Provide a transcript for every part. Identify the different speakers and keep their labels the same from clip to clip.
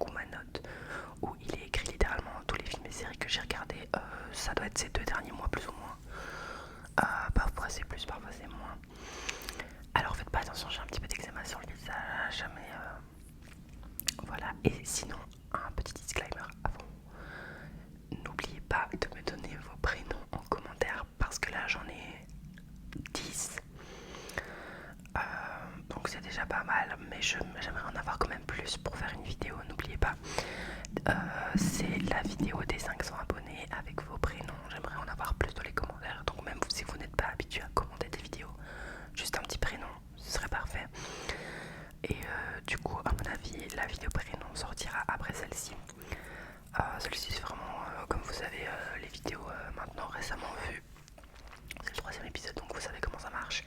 Speaker 1: coup ma note où il est écrit littéralement tous les films et séries que j'ai regardés. Ça doit être ces 2 derniers mois plus ou moins. Parfois c'est plus, parfois c'est moins. Alors faites pas attention, j'ai un petit peu d'eczéma sur le visage, mais voilà. Et sinon, un petit disclaimer avant. N'oubliez pas de me donner vos prénoms en commentaire parce que là j'en ai 10. Donc c'est déjà pas mal, mais j'aimerais en avoir quand même plus pour faire une vidéo. N'oubliez pas, c'est la vidéo des 500 abonnés avec vos prénoms. J'aimerais en avoir plus dans les commentaires. Donc même si vous n'êtes pas habitué à commenter des vidéos, juste un petit prénom, ce serait parfait. Et du coup, à mon avis, la vidéo prénom sortira après celle-ci. Celle-ci c'est vraiment, comme vous savez, les vidéos maintenant récemment vues. C'est le 3e épisode, donc vous savez comment ça marche.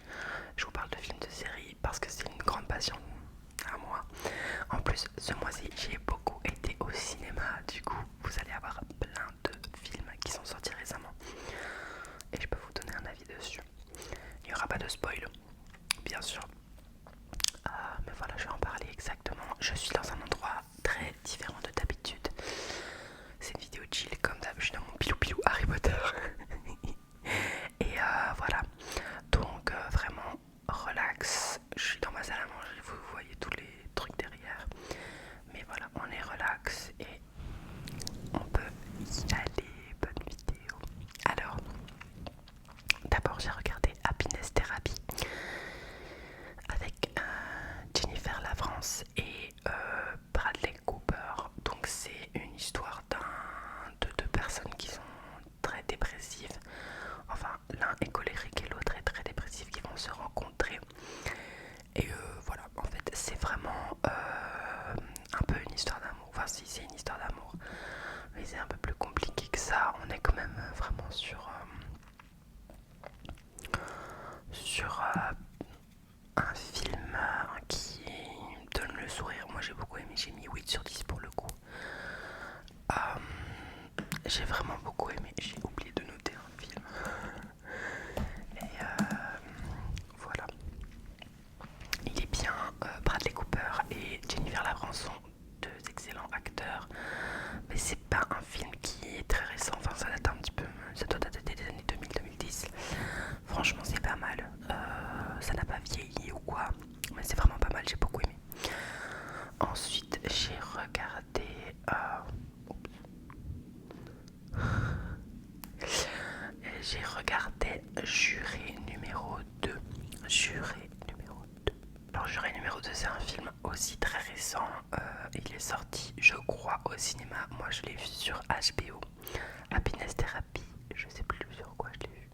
Speaker 1: Je vous parle de films, de séries, parce que c'est une grande passion à moi. En plus, ce mois-ci, j'ai beaucoup été au cinéma. Du coup, vous allez avoir plein de films qui sont sortis récemment. Et je peux vous donner un avis dessus. Il n'y aura pas de spoil, bien sûr. Mais voilà, je vais en parler exactement. Je suis dans un endroit très différent de d'habitude. C'est une vidéo chill, comme d'hab. Je suis dans mon pilou pilou Harry Potter. Et voilà. Donc vraiment relax. Je suis dans ma salle à manger. Vous voyez tous les trucs derrière. Mais voilà, on est relax et on peut y aller. Bonne vidéo. Alors, d'abord j'ai regardé Happiness Therapy avec Jennifer Lawrence et Bradley Cooper. Donc c'est une histoire de deux personnes qui sont très dépressives. Enfin, l'un est colérique et l'autre est très dépressif, qui vont se rencontrer. Et voilà, en fait c'est vraiment un peu une histoire d'amour. Enfin si, c'est une histoire d'amour, mais c'est un peu plus compliqué que ça. On est quand même vraiment sur un film qui donne le sourire. Moi j'ai beaucoup aimé, j'ai mis 8 sur 10 pour le coup. J'ai vraiment beaucoup aimé, j'ai oublié de noter un film. Et voilà. Il est bien, Bradley Cooper et Jennifer Lawrence sont deux excellents acteurs. Mais c'est pas un film qui est très récent, enfin ça date un petit peu, ça doit dater des années 2000-2010. Franchement c'est pas mal, ça n'a pas vieilli ou quoi, mais c'est vraiment pas mal, j'ai beaucoup aimé. Ensuite j'ai regardé... j'ai regardé Juré numéro 2. Juré numéro 2. Alors Juré numéro 2 c'est un film aussi très récent. Il est sorti je crois au cinéma. Moi je l'ai vu sur HBO. Happiness Therapy. Je sais plus sur quoi je l'ai vu.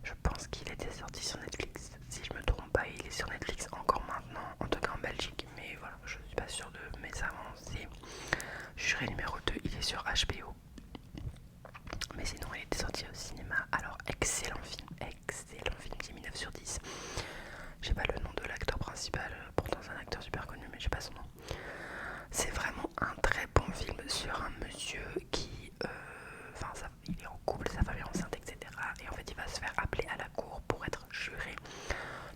Speaker 1: Je pense qu'il était sorti sur Netflix. Si je me trompe pas, il est sur Netflix encore maintenant. En tout cas en Belgique. Mais voilà, je suis pas sûre de mes avancées. Juré numéro 2, il est sur HBO. Mais sinon il était sorti au cinéma. Alors excellent film, j'ai mis 9 sur 10. J'ai pas le nom de l'acteur principal, pourtant c'est un acteur super connu mais j'ai pas son nom. C'est vraiment un très bon film sur un monsieur qui, il est en couple, sa femme est enceinte, etc. Et en fait il va se faire appeler à la cour pour être juré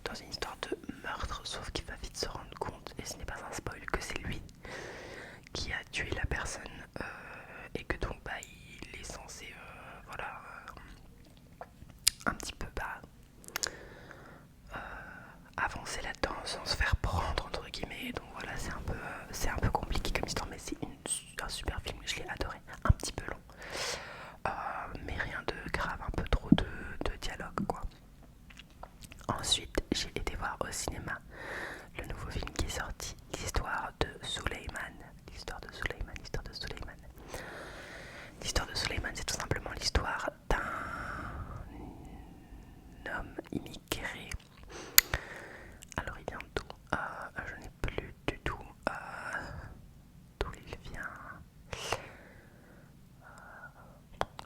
Speaker 1: dans une histoire de meurtre, sauf qu'il va vite se rendre compte, et ce n'est pas un spoil, que c'est lui qui a tué la personne et que donc il est censé un petit peu avancer là-dedans sans se faire prendre entre guillemets. Donc voilà, c'est un peu compliqué comme histoire, mais c'est un super film, je l'ai adoré. Un petit peu long, mais rien de grave, un peu trop de dialogue quoi. Ensuite j'ai été voir au cinéma le nouveau film qui est sorti, l'histoire de Suleyman. L'histoire de Suleyman. L'histoire de Suleyman, c'est tout simplement l'histoire d'un homme immigré. Alors il vient d'où? Je n'ai plus du tout d'où il vient.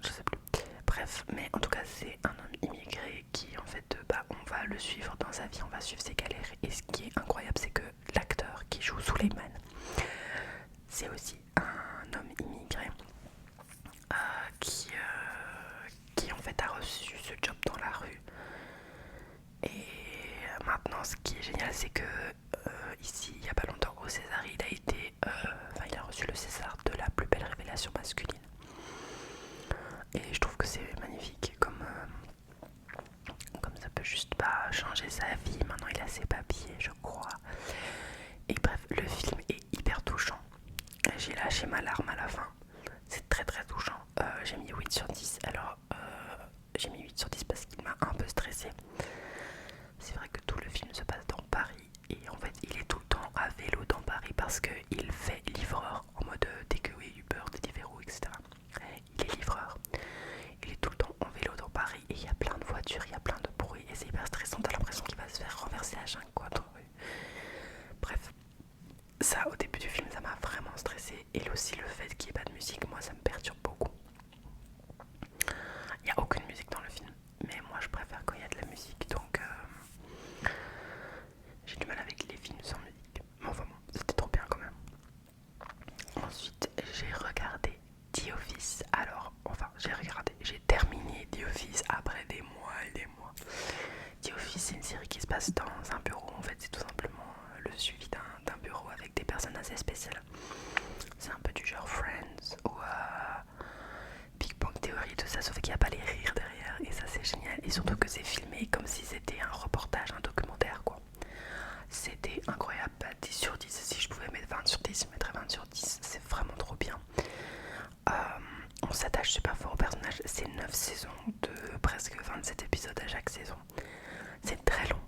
Speaker 1: Je sais plus. Bref, mais en tout cas c'est un homme immigré qui en fait on va le suivre dans sa vie, on va suivre ses galères. Et ce qui est incroyable, c'est que l'acteur qui joue Suleyman, c'est aussi un homme immigré qui en fait a reçu ce job dans la rue. Et maintenant ce qui est génial, c'est que ici il n'y a pas longtemps au César il a été lâché ma larme à la fin. C'est très très touchant. J'ai mis 8 sur 10. Alors, j'ai mis 8 sur 10 parce qu'il m'a un peu stressé. C'est vrai que tout le film se passe dans Paris. Et en fait, il est tout le temps à vélo dans Paris parce qu'il fait livreur en mode takeaway, Uber, Deliveroo, etc. Il est livreur. Il est tout le temps en vélo dans Paris et il y a plein de voitures, il y a plein de bruit et c'est hyper stressant. T'as l'impression qu'il va se faire renverser à chaque quoi dans la rue. Bref, ça au début du film ça m'a vraiment stressé. Et aussi le fait qu'il n'y ait pas de musique, moi ça me perturbe beaucoup. Il n'y a aucune musique dans le film, mais moi je préfère quand il y a de la musique. Donc j'ai du mal avec les films sans musique. Mais enfin bon, c'était trop bien quand même. Ensuite j'ai regardé The Office. Alors, enfin j'ai terminé The Office après des mois et des mois. The Office c'est une série qui se passe dans un bureau. En fait c'est tout simplement le suivi d'un bureau avec des personnes assez spéciales. C'est un peu du genre Friends ou Big Bang Theory, tout ça, sauf qu'il n'y a pas les rires derrière. Et ça c'est génial. Et surtout que c'est filmé comme si c'était un reportage, un documentaire quoi. C'était incroyable, 10 sur 10. Si je pouvais mettre 20 sur 10, je mettrais 20 sur 10. C'est vraiment trop bien. On s'attache super fort au personnage. C'est 9 saisons de presque 27 épisodes à chaque saison. C'est très long.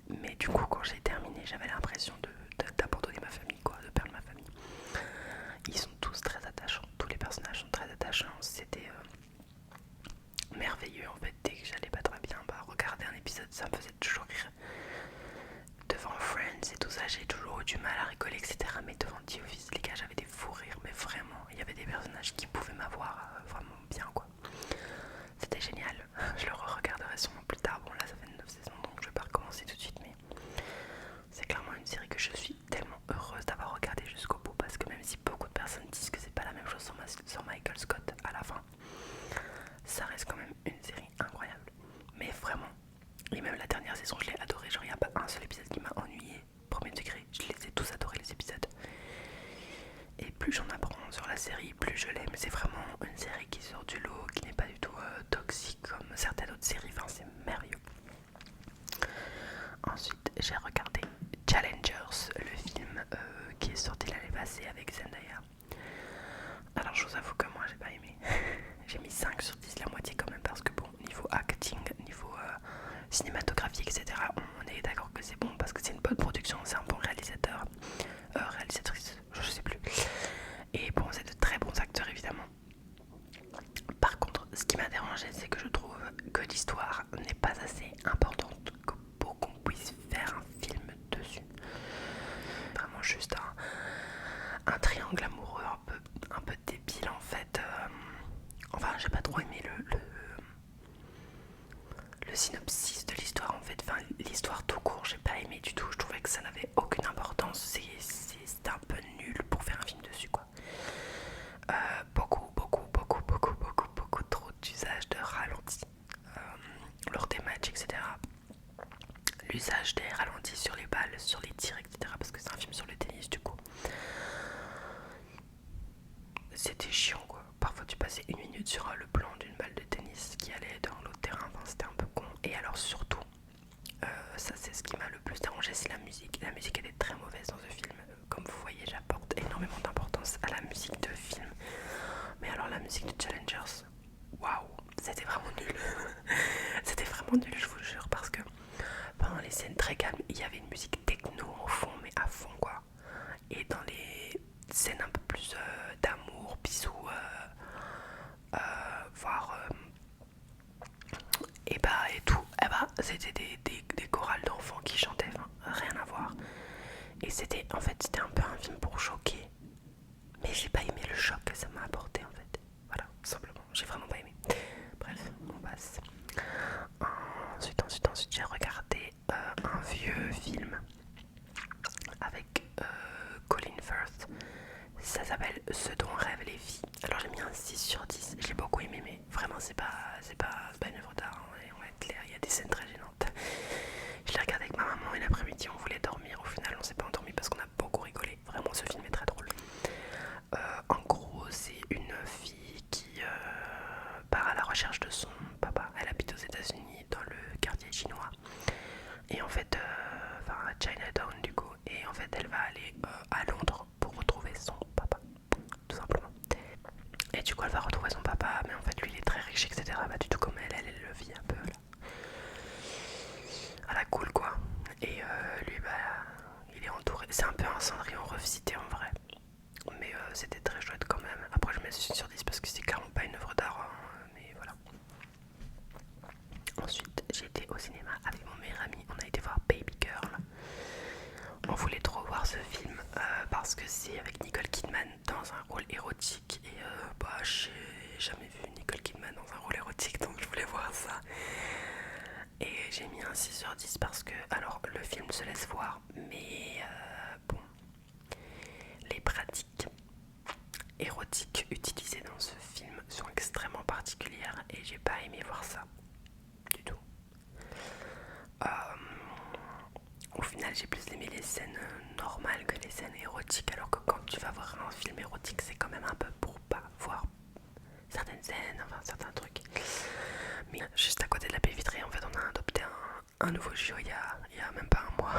Speaker 1: Mais du coup, quand j'ai terminé, j'avais l'impression d'abandonner ma famille, quoi, de perdre ma famille. Ils sont tous très attachants. Tous les personnages sont très attachants. C'était merveilleux en fait. Dès que j'allais pas très bien, regarder un épisode, ça me faisait toujours rire. Devant Friends et tout ça, j'ai toujours eu du mal à rigoler, etc. Mais devant The Office, les gars, j'avais des fous rires. Mais vraiment, il y avait des personnages qui pouvaient m'avoir vraiment bien, quoi. C'était génial. Je le re-regarderai sûrement plus tard. Bon, là, ça fait 9 saisons, donc je vais pas recommencer tout de suite. Mais c'est clairement une série que je suis tellement heureuse d'avoir regardé jusqu'au bout. Parce que même si beaucoup de personnes disent que c'est pas la même chose sans Michael Scott à la fin, ça reste quand même une série incroyable. Mais vraiment. Et même la dernière saison, je l'ai adorée. Genre, il n'y a pas un seul épisode qui m'a ennuyé. Premier degré, je les ai tous adorés les épisodes. Et plus j'en apprends sur la série, plus je l'aime. C'est vraiment une série qui sort du lot, qui n'est pas du tout toxique comme certaines autres séries. Enfin, c'est merveilleux. Ensuite, j'ai regardé Challengers, le film qui est sorti l'année passée avec Zendaya. Alors, je vous avoue que moi, j'ai pas aimé. J'ai mis 5 sur 10, la moitié quand même, parce que bon, niveau acting, niveau cinématographie, etc., on est d'accord que c'est bon parce que c'est une bonne production, c'est un bon réalisateur, réalisatrice, je sais plus. Et bon, c'est de très bons acteurs évidemment. Par contre, ce qui m'a dérangé, c'est que je trouve que l'histoire n'est pas assez importante pour qu'on puisse faire un film dessus. Vraiment juste un triangle amoureux un peu débile en fait. Enfin, j'ai pas trop aimé le synopsis de l'histoire en fait. Enfin, l'histoire tout court, j'ai pas aimé du tout. Je trouvais que ça n'avait aucune importance. C'était un peu nul pour faire un film dessus quoi. Beaucoup trop d'usage de ralentis lors des matchs, etc. L'usage des ralentis sur les balles, sur les tirs, etc. Parce que c'est un film sur le tennis du coup. C'était chiant quoi. Parfois tu passais une minute sur le plan d'une balle de tennis qui allait dans l'autre terrain. Enfin, c'était un peu con. Et alors surtout, ça c'est ce qui m'a le plus dérangé, c'est la musique. La musique elle est très mauvaise dans ce film. Comme vous voyez, j'apporte énormément d'importance à la musique de film. Mais alors la musique de Challengers, waouh, c'était vraiment nul. C'était vraiment nul, je vous le jure, parce que pendant les scènes très calmes, il y avait une musique techno au fond, mais à fond quoi. Et dans les scènes un peu plus d'amour, bisous, voire et tout, c'était des chorales d'enfants qui chantaient, enfin, rien à voir. Et c'était un peu un film pour choquer. Mais j'ai pas aimé le choc que ça m'a apporté en fait. Voilà, tout simplement, j'ai vraiment pas aimé. Bref, on passe. Ensuite, j'ai regardé un vieux film avec Colin Firth. Ça s'appelle Ce dont rêvent les filles. Alors j'ai mis un 6 sur 10. J'ai beaucoup aimé, mais vraiment c'est pas une œuvre d'art. On va être clair, il y a des scènes très gênantes. Je l'ai regardé avec ma maman et l'après-midi on voulait dormir. Au final on s'est pas endormi parce qu'on a beaucoup rigolé. Vraiment ce film est très drôle. En gros c'est une fille qui part à la recherche de son papa. Elle habite aux États-Unis dans le quartier chinois. Et en fait, à Chinatown du coup. Et en fait elle va aller à Londres pour retrouver son papa. du coup elle va retrouver son papa, mais en fait lui il est très riche, etc. Bah du tout comme elle le vit un peu là. À la cool quoi. Et lui bah il est entouré, c'est un peu un Cendrillon revisité en vrai. Mais c'était très chouette quand même. Après je mets 6 sur 10 parce que c'est clairement pas une œuvre d'art, hein, mais voilà. Ensuite j'ai été au cinéma avec mon meilleur ami, on a été voir Baby Girl. On voulait trop voir ce film parce que c'est avec Nicole Kidman dans un rôle érotique et bah j'ai jamais vu Nicole Kidman dans un rôle érotique donc je voulais voir ça. Et j'ai mis un 6 sur 10 parce que alors le film se laisse voir mais bon, les pratiques érotiques utilisées dans ce film sont extrêmement particulières et j'ai pas aimé voir ça du tout. Au final j'ai plus aimé les scènes normales que les scènes érotiques, alors que quand tu vas voir un film érotique c'est quand même un peu pour pas voir certaines scènes, enfin certains trucs. Mais juste à côté de la baie vitrée en fait on a adopté un nouveau chiot il y a même pas un mois.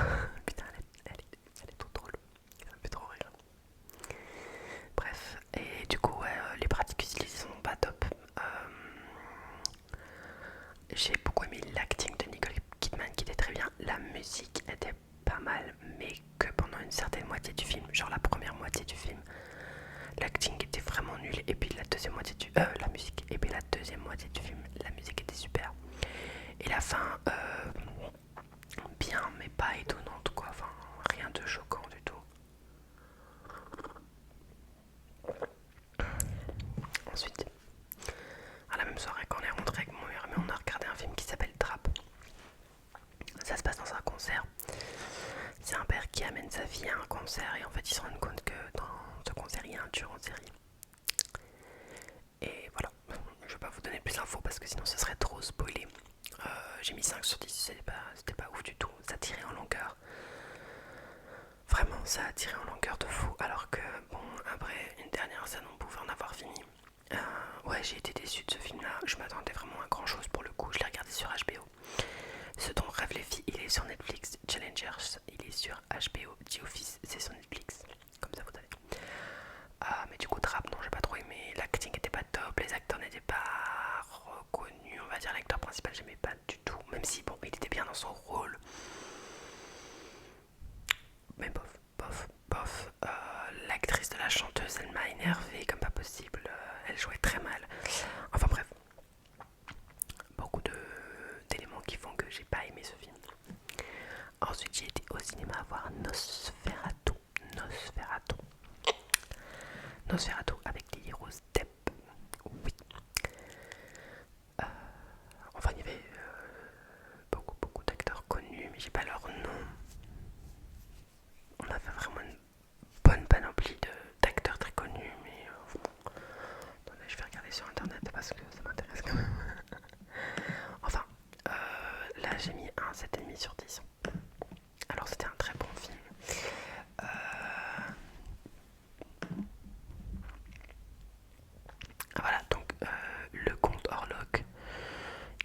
Speaker 1: Putain elle est trop drôle, ça me fait trop rire. Bref, et du coup ouais, les pratiques utilisées sont pas top. J'ai beaucoup aimé l'acting de Nicole Kidman qui était très bien. La musique était pas mal, mais que pendant une certaine moitié du film, genre la première moitié du film, l'acting était vraiment nul. Et puis la deuxième moitié du la musique. Et puis la deuxième moitié du film, la musique était super. Et la fin, bien, mais pas étonnante quoi. Enfin, rien de choquant du tout. Ensuite, à la même soirée, quand on est rentré avec mon meilleur ami, on a regardé un film qui s'appelle Trap. Ça se passe dans un concert. C'est un père qui amène sa fille à un concert et en fait il se rend compte que dans ce concert il y a un tueur en série. Et voilà, je vais pas vous donner plus d'infos parce que sinon ce serait trop spoilé. J'ai mis 5 sur 10, c'était pas ouf du tout, ça tirait en longueur. Vraiment ça a tiré en longueur de fou alors que bon après une dernière scène on pouvait en avoir fini. Ouais j'ai été déçu de ce film là, je m'attendais vraiment à grand chose pour le coup, je l'ai regardé sur HBO. Ce dont rêvent les filles, il est sur Netflix. Challengers, il est sur HBO. The Office, c'est sur Netflix. Comme ça, vous savez. Mais du coup, Trap, non, j'ai pas trop aimé. L'acting était pas top, les acteurs n'étaient pas reconnus. On va dire l'acteur principal, j'aimais pas du tout. Même si, bon, il était bien dans son rôle. Mais bof, bof, bof. L'actrice de la chanteuse, elle m'a énervée comme pas possible. Elle jouait très mal. Enfin bref. Beaucoup d'éléments qui font que j'ai pas aimé ce film. Ensuite j'ai été au cinéma voir Nosferatu. Nosferatu avec Lily Rose Depp. Oui. Enfin il y avait beaucoup d'acteurs connus mais j'ai pas leur nom. On avait vraiment une bonne panoplie d'acteurs très connus mais attendez, je vais regarder sur internet parce que ça m'intéresse quand même. Enfin là j'ai mis un 7,5 sur 10. Alors c'était un très bon film. Voilà, donc le comte Orlok,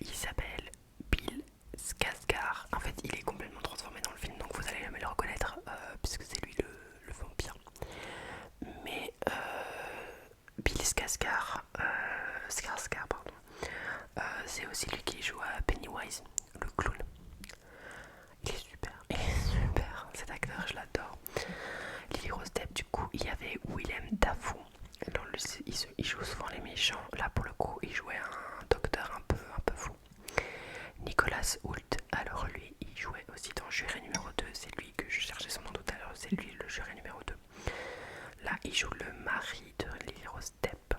Speaker 1: il s'appelle Bill Skarsgård. En fait, il est complètement transformé dans le film, donc vous allez jamais le reconnaître puisque c'est lui le vampire. Mais Bill Skarsgård, pardon, c'est aussi lui qui joue à Pennywise, le clown. Il est super, cet acteur, je l'adore. Lily Rose Depp, du coup, il y avait Willem Dafoe. Il joue souvent les méchants. Là, pour le coup, il jouait un docteur un peu fou. Nicolas Hoult, alors lui, il jouait aussi dans Juré numéro 2. C'est lui que je cherchais son nom tout à l'heure. C'est lui le Juré numéro 2. Là, il joue le mari de Lily Rose Depp.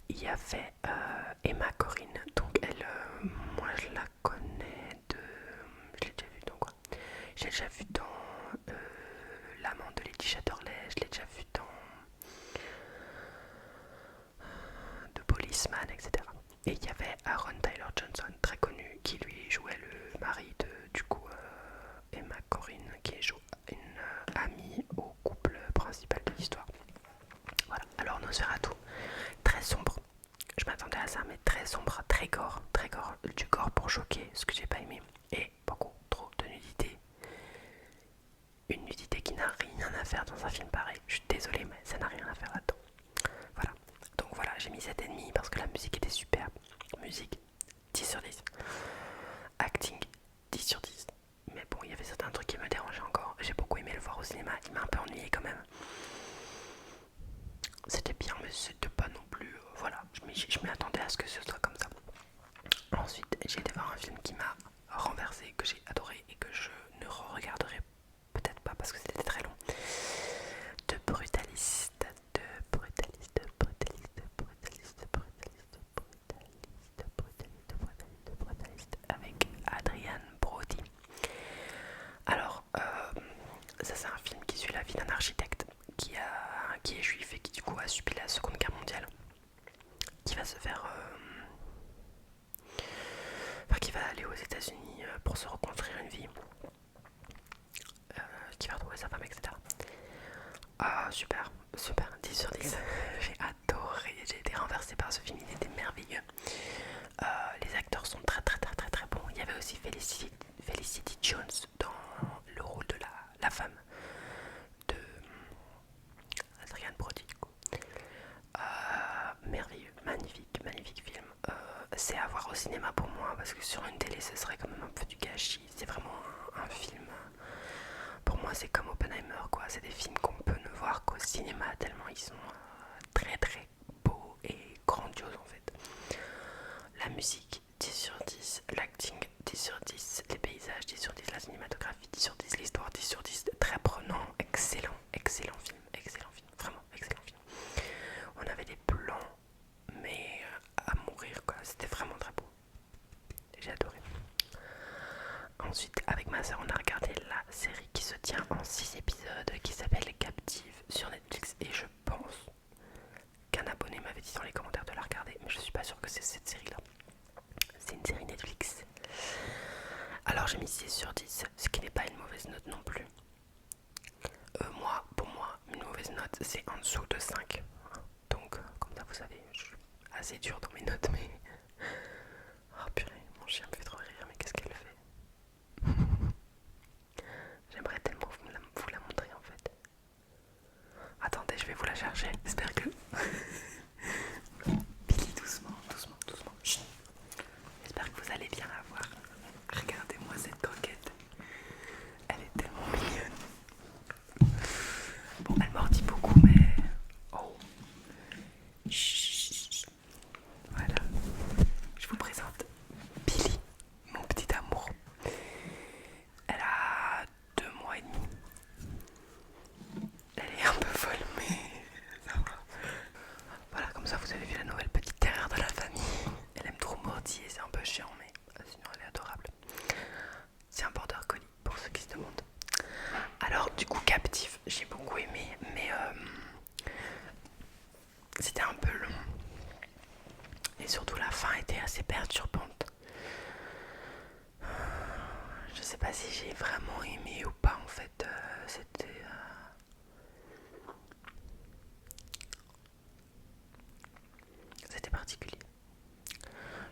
Speaker 1: Il y avait Emma Corrin. Donc, elle, moi, je la connais de. Je l'ai déjà vue dans quoi? J'ai déjà vu dans L'amant de Lady Chatterley. Je l'ai déjà vu dans The Policeman, etc. Et il y avait Aaron Tyler Johnson, très connu, qui lui jouait le mari de, du coup, Emma Corrin, qui joue une amie au couple principal de l'histoire. Voilà, alors Nosferatu, très sombre. Je m'attendais à ça, mais très sombre, très gore, du gore pour choquer, ce que j'ai pas aimé, et beaucoup trop de nudité. Une nudité qui n'a rien à faire dans un film pareil. Je suis désolée, mais ça n'a rien à faire là-dedans. Voilà. Donc voilà, 7,5 parce que la musique était superbe. Musique 10 sur 10. Acting 10 sur 10. Mais bon, il y avait certains trucs qui me dérangeaient encore. J'ai beaucoup aimé le voir au cinéma, il m'a un peu ennuyé quand même. C'était bien, mais c'était pas non plus. Voilà, je m'y attendais à ce que ce soit comme ça. Ensuite, j'ai été voir un film qui m'a renversé, que j'ai adoré et que je ne re-regarderai peut-être pas parce que c'était très long. De brutaliste, de brutaliste, de brutaliste, de brutaliste, de brutaliste, de brutaliste, de brutaliste, de brutaliste, de brutaliste avec Adrian Brody. Alors, ça c'est un film qui suit la vie d'un architecte qui est juif et qui du coup a subi la Seconde Guerre mondiale, qui va se faire, enfin, qui va aller aux États-Unis pour se reconstruire une vie, qui va retrouver sa femme, etc. Ah, super, super, 10 sur 10. J'ai adoré, j'ai été renversée par ce film, il était merveilleux. Les acteurs sont très très très très très bons. Il y avait aussi Felicity Jones dans le rôle de la femme de Adrian Brody. Merveilleux, magnifique, magnifique film. C'est à voir au cinéma pour moi parce que sur une télé ce serait quand même un peu du gâchis. C'est vraiment un film. Pour moi c'est comme Oppenheimer quoi. C'est des films qu'on peut ne voir qu'au cinéma tellement ils sont très très beaux et grandioses en fait. La musique 10 sur 10, l'acting 10 sur 10, les paysages 10 sur 10, la cinématographie 10 sur 10, l'histoire 10 sur 10, très prenant, excellent, excellent film, vraiment excellent film. On avait des plans mais à mourir quoi, c'était vraiment très beau. J'ai adoré. Ensuite avec ma soeur on a regardé la série qui se tient en 6 épisodes qui s'appelle Captive sur Netflix et je pense qu'un abonné m'avait dit dans les commentaires de la regarder mais je suis pas sûre que c'est cette série là. C'est une série Netflix. Alors j'ai mis 6 sur 10, ce qui n'est pas une mauvaise note non plus. Pour moi, une mauvaise note c'est en dessous de 5. Donc comme ça vous savez, je suis assez dur dans mes notes mais... Oh purée, mon chien me fait trop rire, mais qu'est-ce qu'elle fait? J'aimerais tellement vous la montrer en fait. Attendez, je vais vous la chercher, j'espère que... Billy, doucement, doucement, doucement. Chut. J'espère que vous allez bien la voir. Regardez-moi cette coquette. Elle est tellement mignonne. Bon, elle mordit beaucoup, mais... Oh. Chut. Voilà. Je vous présente Billy, mon petit amour. Elle a 2 mois et demi. Elle est un peu folle, mais ça va. Voilà, comme ça vous avez vu la nouvelle petite terrière de la famille. Elle aime trop mordiller, c'est un peu chiant, mais sinon elle est adorable. C'est un border collie pour ceux qui se demandent. Alors du coup Captive, j'ai beaucoup aimé, mais c'était un peu long. Et surtout la fin était assez perturbante. Je sais pas si j'ai vraiment aimé ou pas en fait. C'était particulier.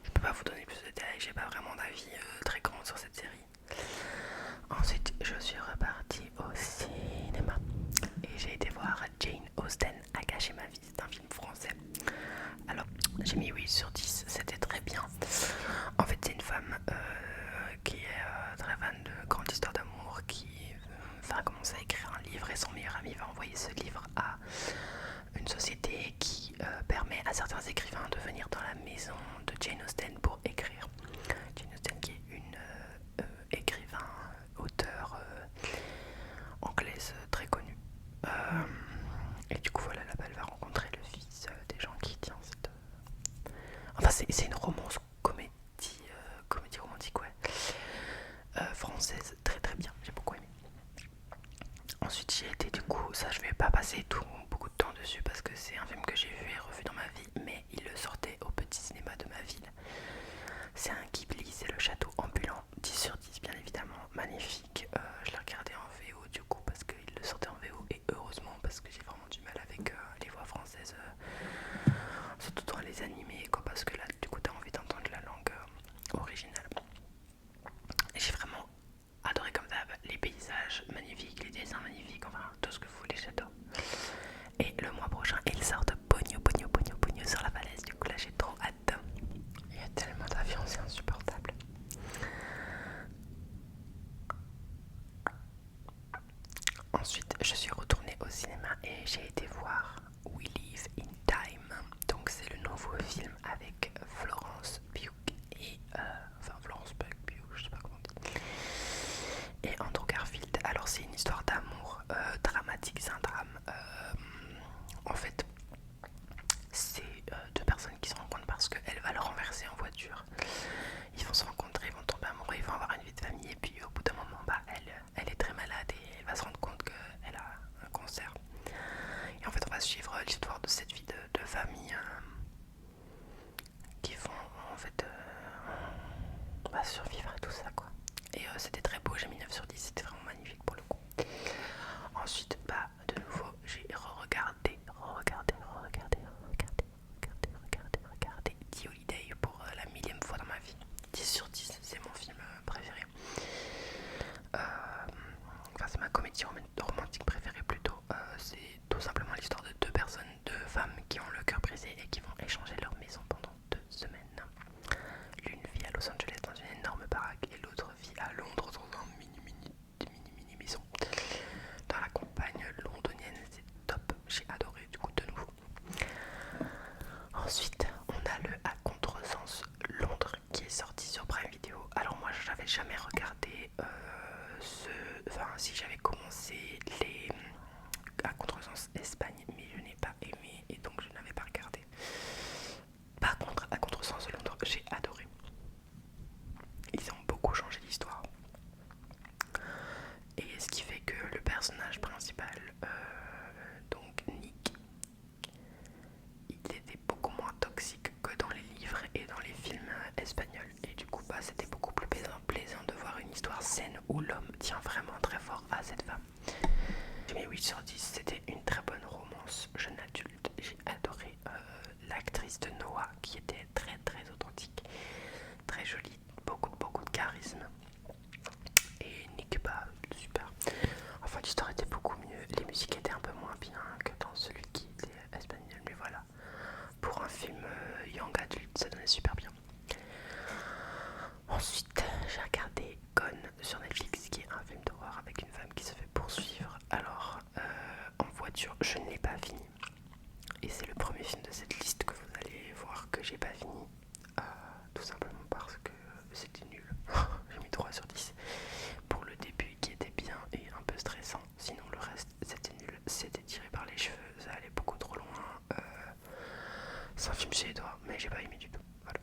Speaker 1: Je peux pas vous donner plus de détails, j'ai pas vraiment d'avis très grand sur cette série. Ensuite, je suis repartie au cinéma et j'ai été voir Jane Austen a gâché ma vie. C'est un film français. Alors, j'ai mis 8 sur 10, c'était très bien. En fait, c'est une femme qui est très fan de grandes histoires d'amour, qui va commencer à écrire un livre et son meilleur ami va envoyer ce livre à une société qui permet à certains écrivains de venir dans la maison de Jane Austen pour écrire. Jane Austen qui est une écrivain, auteur anglaise très connue. Et du coup voilà, là-bas elle va rencontrer le fils des gens qui tient cette... Enfin c'est une romance comédie romantique ouais. Française, très très bien, j'ai beaucoup aimé. Ensuite j'ai été du coup, ça je vais pas passer beaucoup de temps dessus parce que c'est un film que j'ai vu et revu dans ma vie, mais il le sortait au petit cinéma de ma ville. C'est un Ghibli, c'est le château ambulant, 10 sur 10 bien évidemment, magnifique. Je l'ai regardé en VO du coup parce qu'il le sortait en VO et heureusement parce que j'ai vraiment du mal avec les voix françaises, surtout dans les animés quoi, parce que là du coup t'as envie d'entendre la langue originale. J'ai vraiment adoré comme d'hab, les paysages magnifiques, les dessins magnifiques, enfin tout ce que vous voulez, j'adore. Et le mois prochain, ils sortent Pogno sur la falaise. Du comédie romantique préférée plutôt, c'est tout simplement l'histoire de deux personnes, deux femmes qui ont le cœur brisé et qui vont échanger leur maison pendant 2 semaines. L'une vit à Los Angeles dans une énorme baraque et l'autre vit à Londres dans un mini maison. Dans la campagne londonienne, c'est top, j'ai adoré du coup de nouveau. Ensuite, on a le À Contresens Londres qui est sorti sur Prime Video. Alors moi, je n'avais jamais regardé enfin si j'avais commencé les À Contresens Espagne, mais je n'ai pas aimé et donc je n'avais pas regardé. Par contre, À Contresens Londres, j'ai adoré. Ils ont beaucoup changé l'histoire. Et ce qui fait que le personnage principal, donc Nick, il était beaucoup moins toxique que dans les livres et dans les films espagnols. Et du coup, c'était beaucoup plus plaisant de voir une histoire saine où l'homme tient vraiment très fort à cette femme. J'ai mis 8 sur 10, c'était une très bonne romance jeune adulte. J'ai adoré l'actrice de Noah qui était très très authentique, très jolie, beaucoup de charisme. Et Nick, super. Enfin, l'histoire était beaucoup mieux. Les musiques étaient un peu moins bien que dans celui qui était espagnol, mais voilà. Pour un film young adulte, ça donnait super bien. Ensuite, j'ai regardé Gone sur Netflix, qui est un film d'horreur avec une femme qui se fait poursuivre. Alors, en voiture, je ne l'ai pas fini. Et c'est le premier film de cette liste que vous allez voir que j'ai pas fini. Tout simplement parce que c'était nul. J'ai mis 3 sur 10 pour le début qui était bien et un peu stressant. Sinon le reste c'était nul, c'était tiré par les cheveux, ça allait beaucoup trop loin. C'est un film suédois mais j'ai pas aimé du tout. Voilà.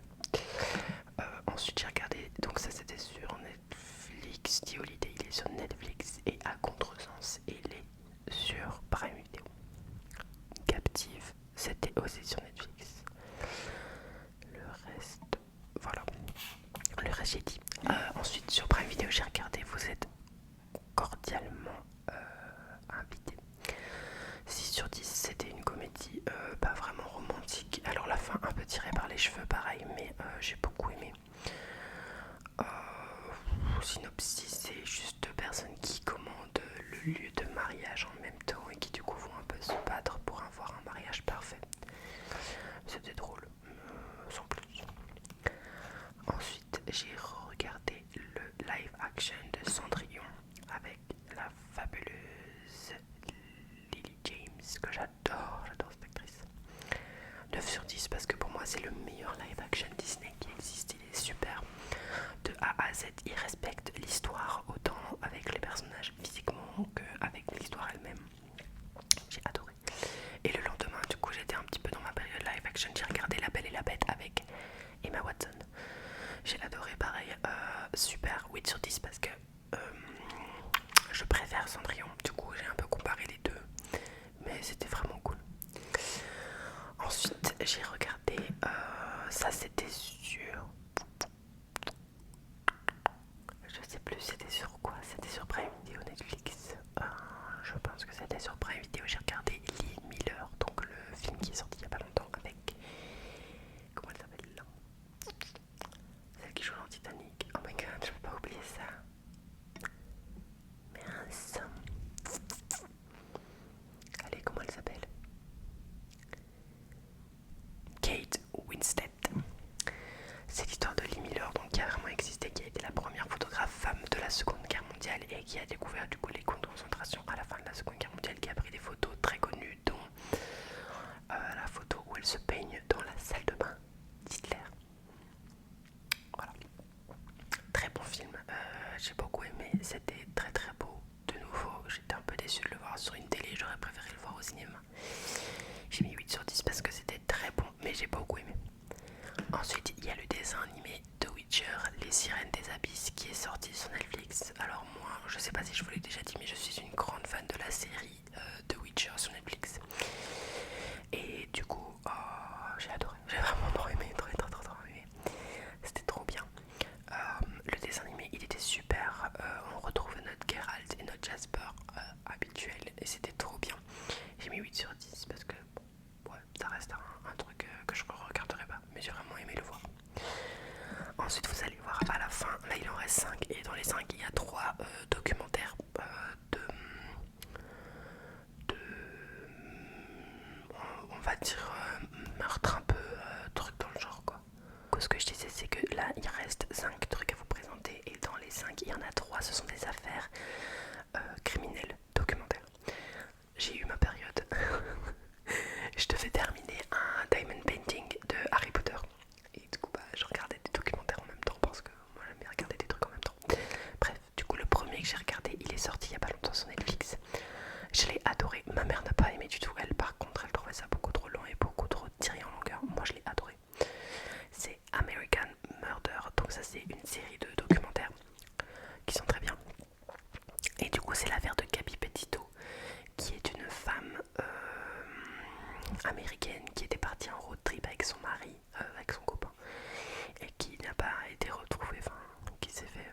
Speaker 1: Ensuite j'ai regardé, donc ça c'était sur Netflix, The Holiday il est sur Netflix et À Contresens il est sur Prime Video. Captive c'était aussi sur Netflix. Le reste, voilà. Le reste j'ai dit. Ensuite sur Prime Video j'ai regardé Vous êtes cordialement invité. 6 sur 10, c'était une comédie pas vraiment romantique. Alors la fin un peu tirée par les cheveux pareil, mais j'ai beaucoup aimé. Synopsis, c'est juste deux personnes qui commandent le lieu de mariage en même temps et qui du coup vont un peu se battre pour avoir un mariage parfait. C'était drôle, sans plus. Ensuite, j'ai regardé le live action de Cendrillon avec la fabuleuse Lily James, que j'adore cette actrice. 9 sur 10 parce que pour moi c'est le meilleur live action Disney qui existe, il est super. De A à Z, il respecte l'histoire autant avec les personnages physiquement qu'avec l'histoire elle-même. J'ai adoré. Et le lendemain, du coup, j'étais un petit peu dans ma période live action, j'ai regardé La Belle et la Bête avec Emma Watson. J'ai adoré, pareil, super, 8 sur 10 parce que je préfère Cendrillon. Du coup, j'ai un peu comparé les deux, mais c'était vraiment cool. Ensuite, j'ai regardé, ça c'était sur... Je sais plus c'était sur quoi, c'était sur Prime Video Netflix. Je pense que c'était sur Prime Video, j'ai regardé Lee Miller, donc le film qui est sorti il y a pas longtemps avec... Comment elle s'appelle là? Celle qui joue dans Titanic. Oh my god, je peux pas oublier ça. Mince. Allez, comment elle s'appelle? Kate Winslet. C'est l'histoire de Lee Miller, donc qui a vraiment existé, qui a été la première photographe femme de la Seconde Guerre mondiale et qui a découvert du coup les camps de concentration à la fin de la Seconde Guerre mondiale, qui a pris des photos très connues, dont la photo où elle se peigne dans la salle de bain d'Hitler. Voilà. Très bon film, j'ai beaucoup aimé, c'était très très beau. De nouveau, j'étais un peu déçue de le voir sur une télé, j'aurais préféré le voir au cinéma. dire meurtre un peu, truc dans le genre quoi. Ce que je disais, c'est que là il reste 5 trucs à vous présenter et dans les 5 il y en a 3 ce sont des affaires criminelles, documentaires. J'ai eu ma période. Je devais terminer un diamond painting de Harry Potter et du coup je regardais des documentaires en même temps parce que moi j'aime bien regarder des trucs en même temps. Bref, du coup le premier que j'ai regardé il est sorti il y a pas longtemps sur Netflix. Je l'ai adoré, ma mère n'a pas aimé du tout, elle par contre elle trouvait ça beaucoup trop long et beaucoup trop tiré en longueur. Moi je l'ai adoré. C'est American Murder, donc ça c'est une série de documentaires qui sont très bien. Et du coup c'est l'affaire de Gabby Petito, qui est une femme américaine qui était partie en road trip avec son mari, avec son copain, et qui n'a pas été retrouvée, enfin qui s'est fait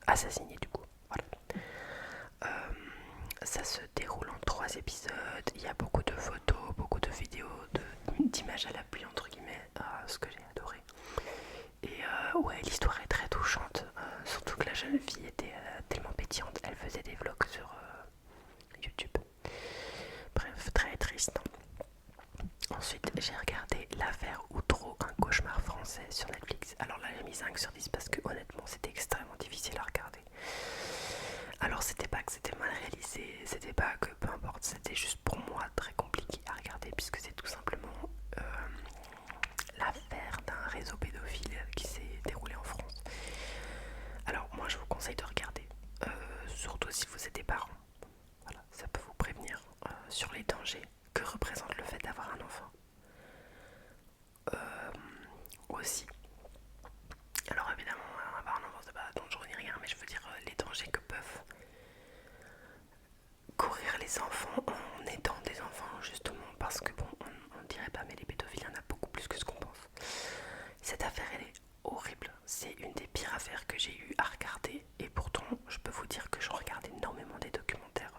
Speaker 1: assassiner du coup. Voilà. Ça se déroule en 3 épisodes, il y a beaucoup de photos, beaucoup de vidéos, d'images à l'appui entre guillemets, ce que j'ai adoré. Et ouais, l'histoire est très touchante, surtout que la jeune fille était tellement pétillante, elle faisait des vlogs sur YouTube. Bref, très triste. Ensuite, j'ai regardé l'affaire Outreau, un cauchemar français sur Netflix. Alors là, j'ai mis 5 sur 10 parce que honnêtement, c'était extrêmement difficile à regarder. Alors c'était pas que c'était mal réalisé, c'était pas que peu importe, c'était juste pour moi très compliqué à regarder puisque c'est tout simplement l'affaire d'un réseau pédophile qui s'est déroulé en France. Alors moi je vous conseille de regarder, surtout si vous êtes des parents. Voilà, ça peut vous prévenir sur les dangers que représente le fait d'avoir un enfant. Aussi. Alors évidemment, avoir un enfant c'est pas dangereux ni rien, mais je veux dire les dangers que peuvent courir les enfants en étant des enfants justement, parce que bon, on dirait pas mais les pédophiles il y en a beaucoup plus que ce qu'on pense. Cette affaire elle est horrible, c'est une des pires affaires que j'ai eu à regarder et pourtant je peux vous dire que je regarde énormément des documentaires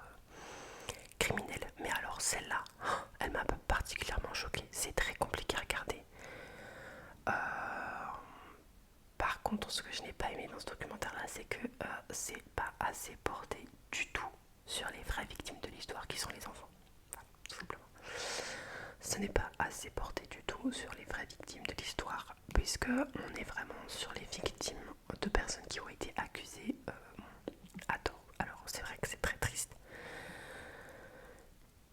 Speaker 1: criminels, mais alors celle-là, elle m'a particulièrement choquée, c'est très compliqué à regarder. Par contre, ce que je n'ai pas aimé dans ce documentaire-là, c'est que c'est pas assez porté du tout sur les vraies victimes de l'histoire qui sont les enfants. Voilà, tout simplement. Ce n'est pas assez porté du tout sur les vraies victimes de l'histoire, puisque on est vraiment sur les victimes de personnes qui ont été accusées à tort. Alors c'est vrai que c'est très triste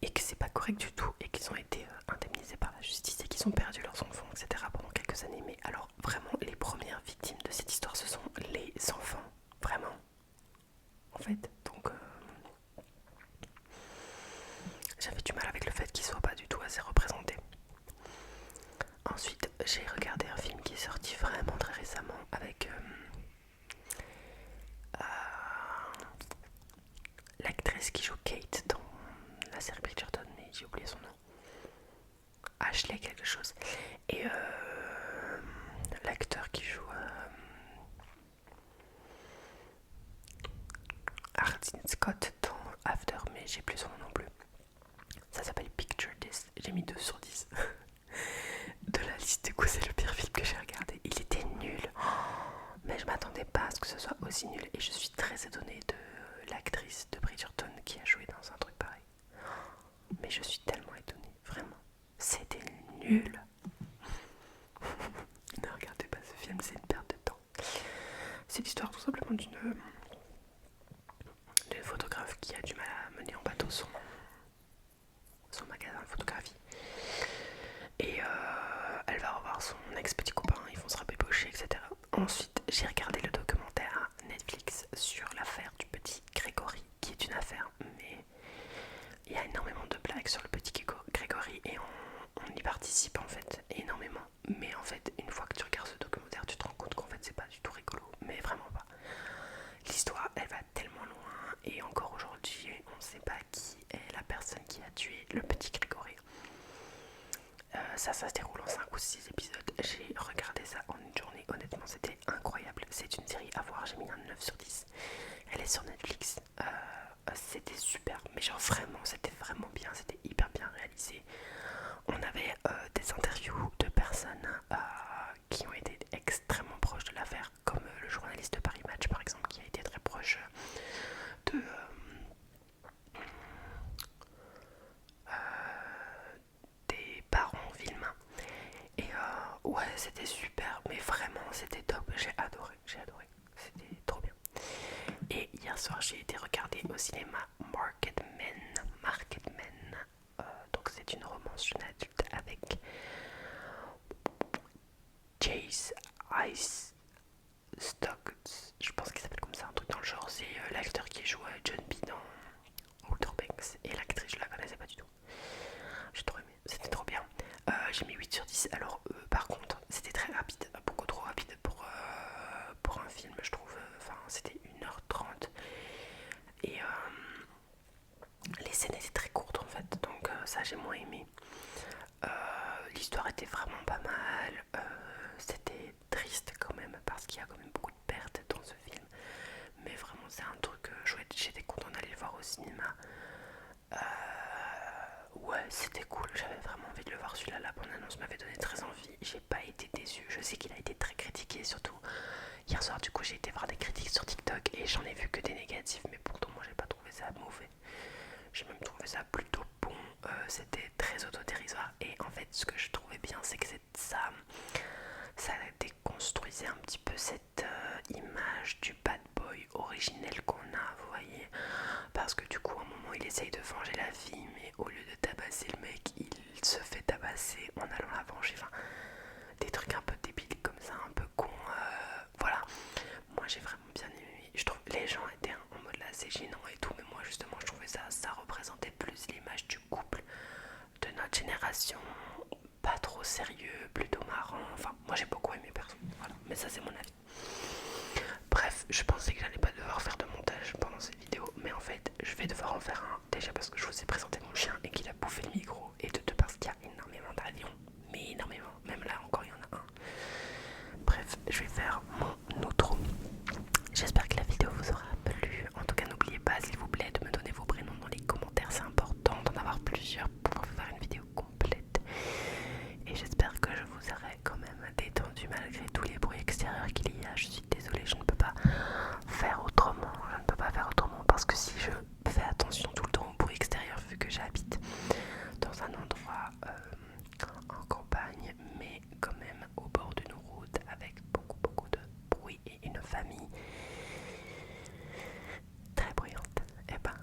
Speaker 1: et que c'est pas correct du tout et qu'ils ont été indemnisés par la justice et qu'ils ont perdu leurs enfants, etc. pendant quelques années. Mais alors vraiment les premières victimes de cette histoire ce sont les enfants, vraiment. En fait, donc j'avais du mal avec le fait qu'ils soient pas du tout assez représentés. Ensuite, j'ai regardé un film qui est sorti vraiment très récemment avec l'actrice qui joue Kate dans la série Bridgerton, mais j'ai oublié son nom. Ashley quelque chose. Et l'acteur qui joue Artin Scott dans After, mais j'ai plus son nom non plus. Ça s'appelle Picture This, j'ai mis 2 sur 10. De la liste, du coup c'est le pire film que j'ai regardé. Il était nul, mais je m'attendais pas à ce que ce soit aussi nul. Et je suis très étonnée de l'actrice de Bridgerton qui a joué dans un truc pareil. Mais je suis tellement étonnée, vraiment. C'était nul. Ne regardez pas ce film, c'est une perte de temps. C'est l'histoire tout simplement d'une photographe qui a du mal à mener en bateau son magasin de photographie. Et elle va revoir son ex-petit copain, ils vont se rabébaucher, etc. Ensuite, j'ai regardé le documentaire Netflix sur l'affaire du petit Grégory, qui est une affaire, mais il y a énormément de blagues sur le petit Grégory et on y participe en fait énormément. Mais en fait, une fois que tu regardes ce documentaire, tu te rends compte qu'en fait c'est pas du tout rigolo, mais vraiment pas. L'histoire, elle va tellement loin et encore aujourd'hui, on ne sait pas qui est la personne qui a tué le petit Grégory. Ça se déroule en 5 ou 6 épisodes. J'ai regardé ça en une journée, honnêtement c'était incroyable. C'est une série à voir, j'ai mis un 9 sur 10. Elle est sur Netflix. C'était super, mais genre vraiment, c'était vraiment bien, c'était hyper bien réalisé. On avait des interviews de personnes qui ont été extrêmement proches de l'affaire, comme le journaliste de Paris Match par exemple, qui a été très proche de des parents c'était super, mais vraiment c'était top, j'ai adoré, c'était trop bien. Et hier soir j'ai été regarder au cinéma Marketmen. Donc c'est une romance jeune adulte avec Chase Ice Stock, je pense qu'il s'appelle comme ça, un truc dans le genre. C'est l'acteur qui joue John B dans Outer Banks, et l'actrice je la connaissais pas du tout. J'ai trop aimé, c'était trop bien. J'ai mis 8 sur 10. Alors par contre c'était très rapide, beaucoup trop rapide pour un film je trouve. Enfin c'était 1h30 et les scènes étaient très courtes en fait, donc ça j'ai moins aimé. L'histoire était vraiment pas mal, c'était triste quand même parce qu'il y a quand même beaucoup de pertes dans ce film, mais vraiment c'est un truc chouette, j'étais content d'aller le voir au cinéma. Ouais, c'était cool, j'avais vraiment envie de le voir celui-là, la bande-annonce m'avait donné très envie, j'ai pas été déçue, je sais qu'il a été très critiqué, surtout hier soir du coup j'ai été voir des critiques sur TikTok et j'en ai vu que des négatifs, mais pourtant moi j'ai pas trouvé ça mauvais, j'ai même trouvé ça plutôt bon, c'était très autodérisoire et en fait ce que je trouvais bien c'est que ça déconstruisait un petit peu cette image du bad boy originel qu'on a, vous voyez, parce que du coup à un moment il essaye de venger la fille, mais au lieu de tabasser le mec il se fait tabasser en allant la venger, enfin des trucs un peu débiles comme ça, un peu cons, voilà. Moi j'ai vraiment bien aimé, je trouve les gens étaient en mode là c'est gênant et tout, mais moi justement je trouvais ça représentait plus l'image du couple de notre génération, pas trop sérieux, plutôt marrant, enfin moi j'ai beaucoup aimé perso, voilà, mais ça c'est mon avis. Bref, je pensais que j'allais pas devoir faire de montage pendant cette vidéo, mais en fait je vais devoir en faire un, déjà parce que je vous ai présenté mon chien et qu'il a bouffé le micro, et de deux parce qu'il y a énormément d'avions, mais énormément, même là encore il y en a un. Bref, je vais faire mon outro. J'espère que la vidéo vous aura plu. En tout cas, n'oubliez pas, s'il vous plaît, de me donner vos prénoms dans les commentaires. C'est important d'en avoir plusieurs pour pouvoir faire une vidéo complète. Et j'espère que je vous aurai quand même détendu malgré tous les bruits extérieurs qu'il y a. Je suis désolée, je ne peux pas faire autrement. Je ne peux pas faire autrement parce que si je fais attention tout le temps aux bruits extérieurs, vu que j'habite dans un endroit en campagne, mais quand même au bord d'une route avec beaucoup de bruit et une famille très bruyante, et ben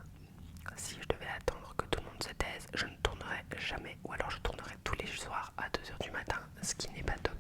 Speaker 1: si je devais attendre que tout le monde se taise, je ne tournerais jamais, ou alors je tournerais tous les soirs à 2h du matin, ce qui n'est pas top